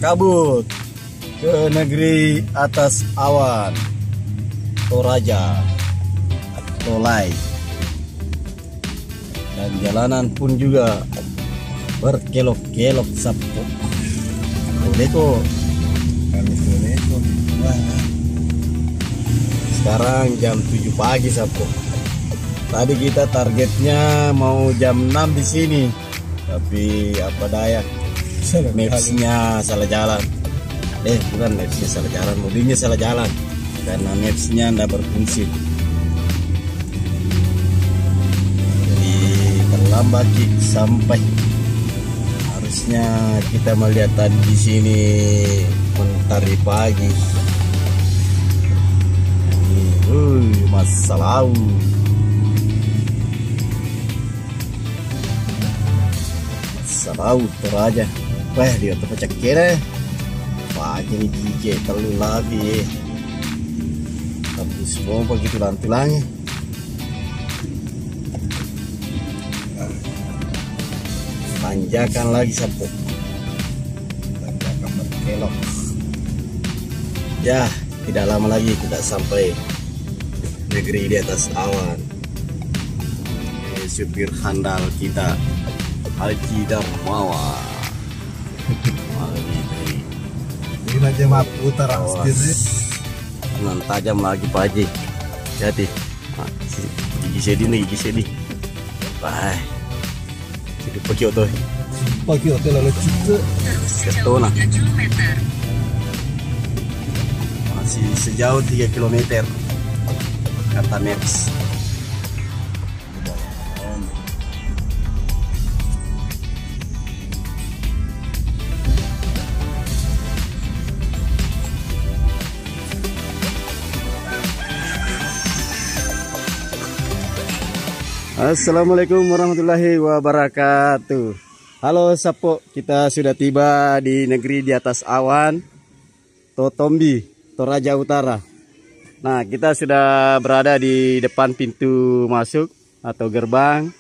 kabut ke negeri atas awan, Toraja, Tolai, dan jalanan pun juga berkelok-kelok Sabtu. Neko, sekarang jam 7 pagi Sabtu. Tadi kita targetnya mau jam 6 di sini, tapi apa daya, mapsnya salah jalan. Bukan mapsnya salah jalan, mobilnya salah jalan karena mapsnya tidak berfungsi. Jadi terlambat sampai. Harusnya kita melihat tadi di sini mentari pagi. Masa lalu. Masa lalu Toraja. Wah, dia tuh pecah kira. Pagi nih gigi terlalu lagi. Habis pompa gitu lantulangnya. Tanjakan lagi Sabtu. Tanjakan berkelok. Ya, tidak lama lagi kita sampai negeri di atas awan. Supir handal kita Haji Darmawan. Ini aja map utara dengan tajam lagi Pak Haji. Jadi gigi sedih. Bye. Itu pagi otoy. Pagi otoy lalu cita. Ketona. Masih sejauh 3 km. Kata Maps. Assalamualaikum warahmatullahi wabarakatuh. Halo Sapo, kita sudah tiba di negeri di atas awan, Totombi, Toraja Utara. Nah, kita sudah berada di depan pintu masuk atau gerbang.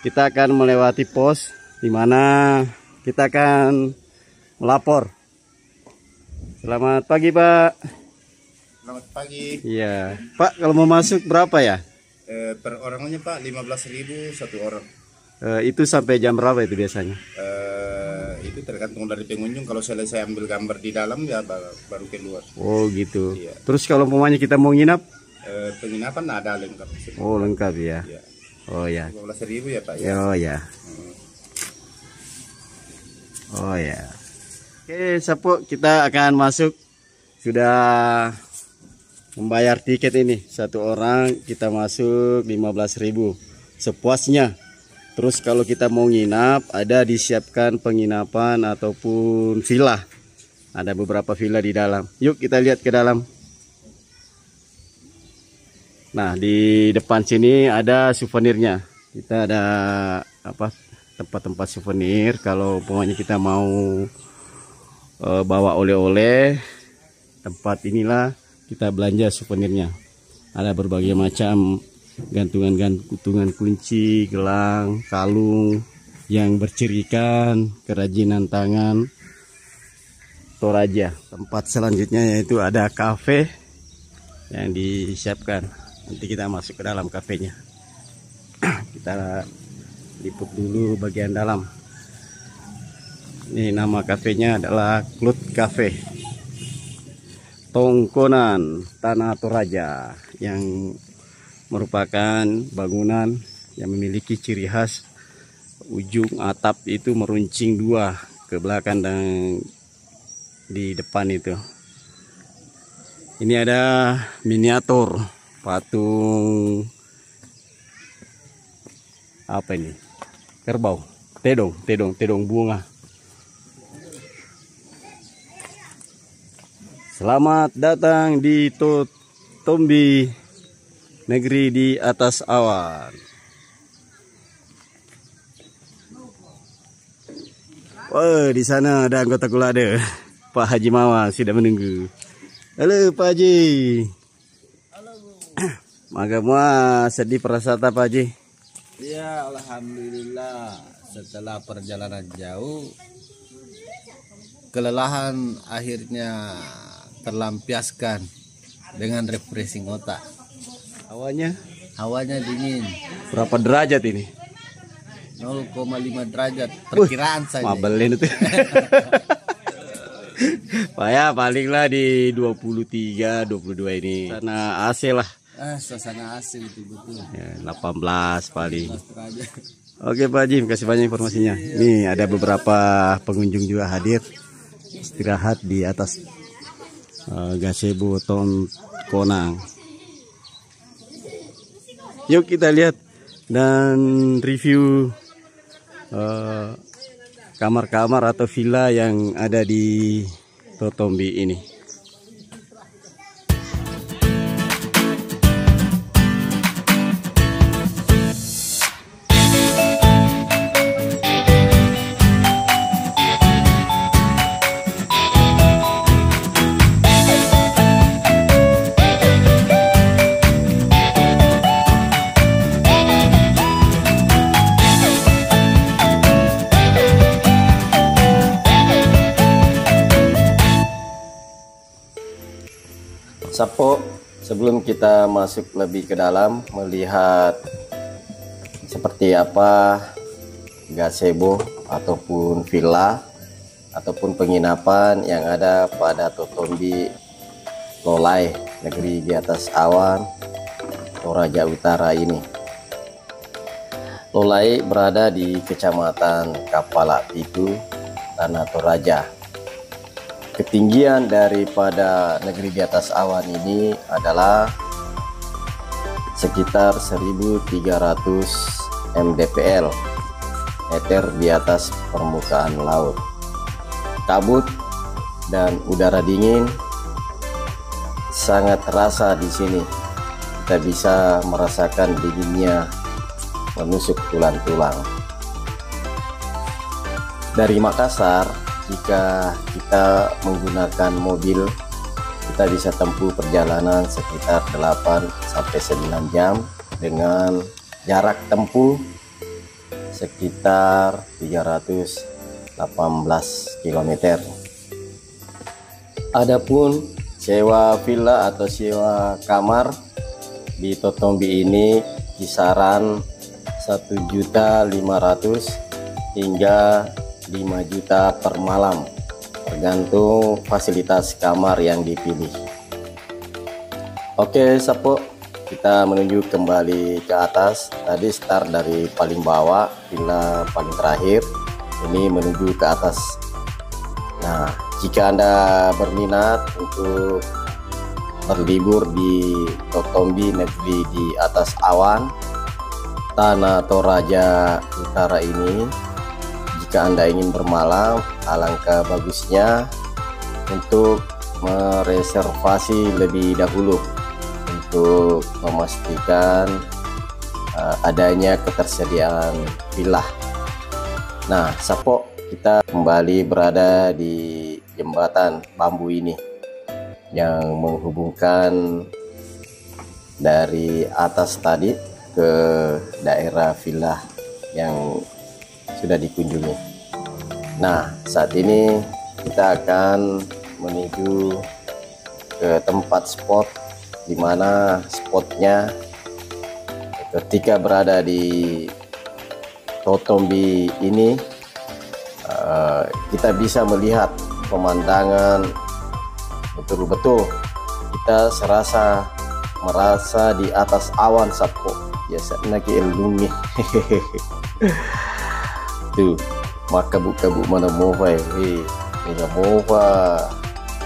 Kita akan melewati pos di mana kita akan melapor. Selamat pagi, Pak. Selamat pagi. Iya, Pak, kalau mau masuk berapa ya? Per orangnya Pak 15.000 satu orang. Itu sampai jam berapa itu biasanya? Itu tergantung dari pengunjung. Kalau selesai ambil gambar di dalam ya baru keluar. Oh gitu. Iya. Terus kalau umpamanya kita mau nginap? Penginapan ada lengkap. Oh lengkap ya. Iya. Oh ya. 15.000 ya Pak ya. Oh ya. Oh ya. Oke Sapo, kita akan masuk. Sudah membayar tiket ini, satu orang kita masuk 15.000 sepuasnya. Terus kalau kita mau nginap, ada disiapkan penginapan ataupun villa. Ada beberapa villa di dalam. Yuk kita lihat ke dalam. Nah, di depan sini ada souvenirnya. Kita ada apa? Tempat-tempat souvenir. Kalau pokoknya kita mau bawa oleh-oleh, tempat inilah kita belanja souvenirnya. Ada berbagai macam gantungan kunci, gelang, kalung yang bercirikan kerajinan tangan Toraja. Tempat selanjutnya yaitu ada kafe yang disiapkan. Nanti kita masuk ke dalam kafenya. Kita liput dulu bagian dalam. Ini nama kafenya adalah Cloud Cafe Tongkonan Tanah Toraja, yang merupakan bangunan yang memiliki ciri khas ujung atap itu meruncing dua ke belakang dan di depan itu. Ini ada miniatur patung apa ini? Kerbau, tedong bunga. Selamat datang di Totombi, negeri di atas awan. Wah, di sana ada anggota Kulade. Pak Haji Mawa sudah menunggu. Halo Pak Haji. Halo Bu. Magamua sedih perasaan Pak Haji? Ya, alhamdulillah setelah perjalanan jauh kelelahan akhirnya terlampiaskan dengan refreshing otak. Hawanya dingin. Berapa derajat ini? 0,5 derajat perkiraan saja. Mabelin itu. Pak ya, palinglah di 23, 22 ini. Sana AC lah. Suasana AC betul-betul. Ya, 18 paling. 18 derajat. Oke Pak Haji, kasih banyak informasinya. Nih ada beberapa pengunjung juga hadir istirahat di atas gazebo Ton Konang. Yuk kita lihat dan review kamar-kamar atau villa yang ada di Totombi ini. Sapo, sebelum kita masuk lebih ke dalam melihat seperti apa gazebo ataupun villa ataupun penginapan yang ada pada Totombi Lolai, negeri di atas awan, Toraja Utara ini. Lolai berada di Kecamatan Kapala Pitu, Tanah Toraja. Ketinggian daripada negeri di atas awan ini adalah sekitar 1300 mdpl, meter di atas permukaan laut. Kabut dan udara dingin sangat terasa di sini. Kita bisa merasakan dinginnya menusuk tulang-tulang. Dari Makassar, jika kita menggunakan mobil, kita bisa tempuh perjalanan sekitar 8 sampai 9 jam dengan jarak tempuh sekitar 318 km. Adapun sewa villa atau sewa kamar di Totombi ini kisaran 1.500.000 hingga 5 juta per malam, tergantung fasilitas kamar yang dipilih. Oke Sapo, kita menuju kembali ke atas. Tadi start dari paling bawah, villa paling terakhir, ini menuju ke atas. Nah, jika Anda berminat untuk berlibur di Totombi, negeri di atas awan, Tanah Toraja Utara ini, jika Anda ingin bermalam, alangkah bagusnya untuk mereservasi lebih dahulu untuk memastikan adanya ketersediaan villa. Nah, Sapo, kita kembali berada di jembatan bambu ini yang menghubungkan dari atas tadi ke daerah villa yang sudah dikunjungi. Nah, saat ini kita akan menuju ke tempat spot, di mana spotnya ketika berada di Totombi ini kita bisa melihat pemandangan betul-betul kita merasa di atas awan Sapo. Biasa lagi elungi. Tuh, maka buka-bu mana mova mega mova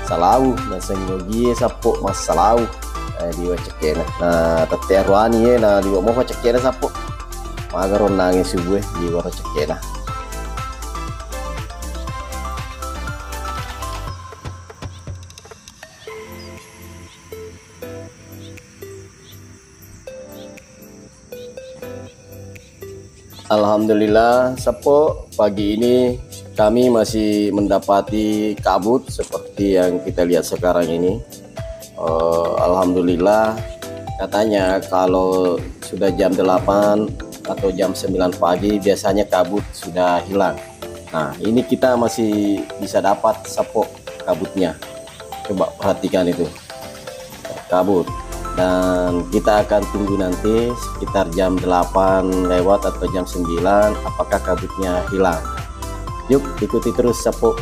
salau nasa nyogi Sapo mas salau di wacekena. Nah, tete arwani na di mova cekena Sapo. Magaron nangis subuh di waro cekena. Alhamdulillah Sapo, pagi ini kami masih mendapati kabut seperti yang kita lihat sekarang ini. Alhamdulillah, katanya kalau sudah jam 8 atau jam 9 pagi biasanya kabut sudah hilang. Nah, ini kita masih bisa dapat sapok kabutnya. Coba perhatikan itu, kabut. Dan kita akan tunggu nanti sekitar jam 8 lewat atau jam 9 apakah kabutnya hilang. Yuk ikuti terus sapok.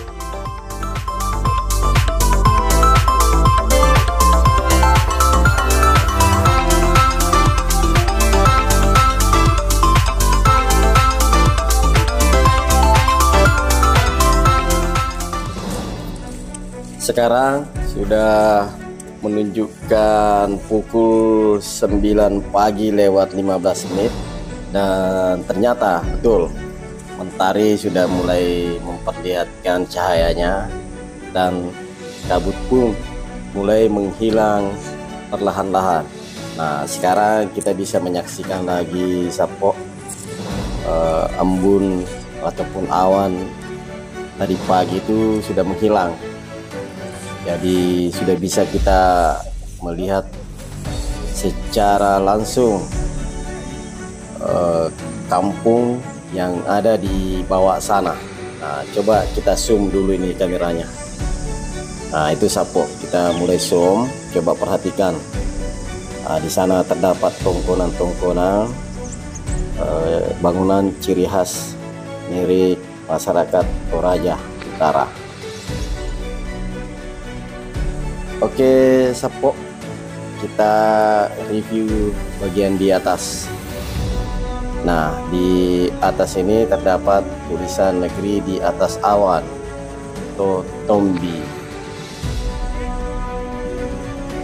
Sekarang sudah menunjukkan pukul 9 pagi lewat 15 menit dan ternyata betul mentari sudah mulai memperlihatkan cahayanya dan kabut pun mulai menghilang perlahan-lahan. Nah, sekarang kita bisa menyaksikan lagi sapok embun ataupun awan tadi pagi itu sudah menghilang. Jadi sudah bisa kita melihat secara langsung kampung yang ada di bawah sana. Nah, coba kita zoom dulu ini kameranya. Nah, itu sapok, kita mulai zoom, coba perhatikan. Nah, di sana terdapat tongkonan-tongkonan bangunan ciri khas milik masyarakat Toraja Utara. Oke, sapok, kita review bagian di atas. Nah, di atas ini terdapat tulisan negeri di atas awan Totombi.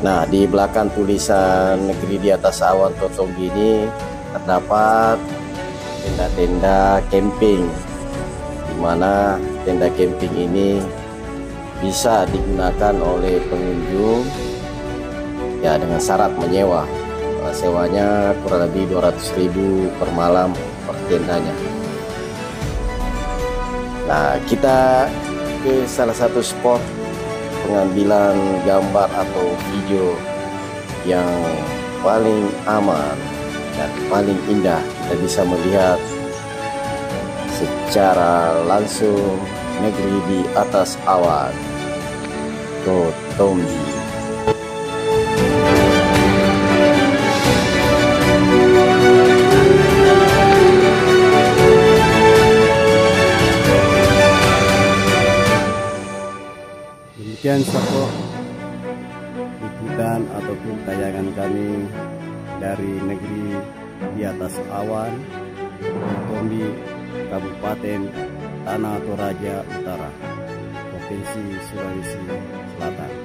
Nah, di belakang tulisan negeri di atas awan Totombi ini terdapat tenda-tenda camping, di mana tenda camping ini bisa digunakan oleh pengunjung ya dengan syarat menyewa. Sewanya kurang lebih 200.000 per malam per tendanya. Nah, kita ke salah satu spot pengambilan gambar atau video yang paling aman dan paling indah. Kita bisa melihat secara langsung negeri di atas awan Totombi. Demikian sapok liputan ataupun tayangan kami dari negeri di atas awan Totombi, Kabupaten Tanah Toraja Utara, Provinsi Sulawesi Selatan.